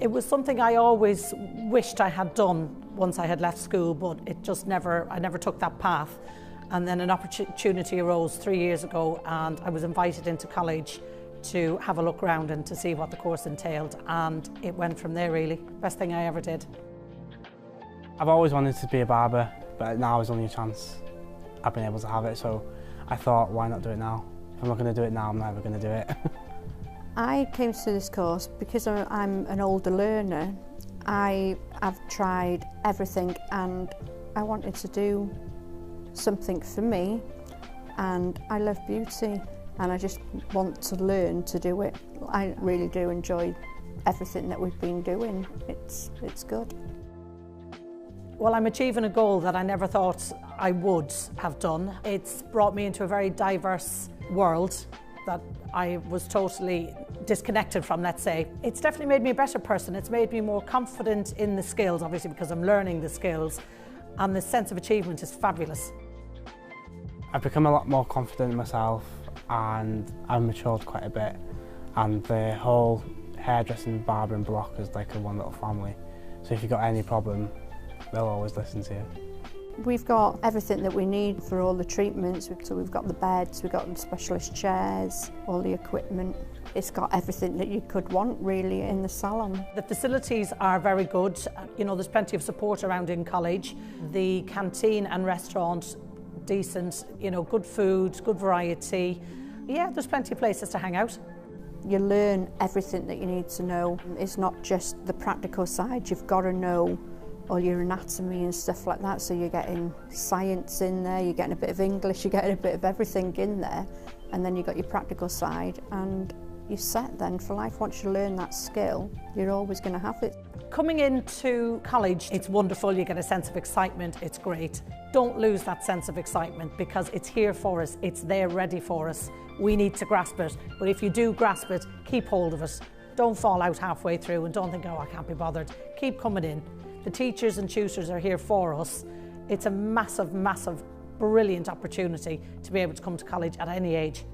It was something I always wished I had done once I had left school, but it just I never took that path. And then an opportunity arose 3 years ago, and I was invited into college to have a look around and to see what the course entailed, and it went from there really. Best thing I ever did. I've always wanted to be a barber, but now is only a chance I've been able to have it, so I thought, why not do it now? If I'm not going to do it now, I'm never going to do it. I came to this course because I'm an older learner. I have tried everything and I wanted to do something for me, and I love beauty and I just want to learn to do it. I really do enjoy everything that we've been doing. It's good. Well, I'm achieving a goal that I never thought I would have done. It's brought me into a very diverse world that I was totally disconnected from, let's say. It's definitely made me a better person. It's made me more confident in the skills, obviously, because I'm learning the skills, and the sense of achievement is fabulous. I've become a lot more confident in myself, and I've matured quite a bit, and the whole hairdressing, barbering block is like a one little family. So if you've got any problem, they'll always listen to you. We've got everything that we need for all the treatments. So we've got the beds, we've got the specialist chairs, all the equipment. It's got everything that you could want really in the salon. The facilities are very good. You know, there's plenty of support around in college. The canteen and restaurant, decent, you know, good food, good variety. Yeah, there's plenty of places to hang out. You learn everything that you need to know. It's not just the practical side, you've got to know all your anatomy and stuff like that, so you're getting science in there, you're getting a bit of English, you're getting a bit of everything in there, and then you've got your practical side, and you're set then for life. Once you learn that skill, you're always going to have it. Coming into college, it's wonderful, you get a sense of excitement, it's great. Don't lose that sense of excitement, because it's here for us, it's there ready for us. We need to grasp it, but if you do grasp it, keep hold of it. Don't fall out halfway through and don't think, oh, I can't be bothered. Keep coming in. The teachers and tutors are here for us. It's a massive, massive, brilliant opportunity to be able to come to college at any age.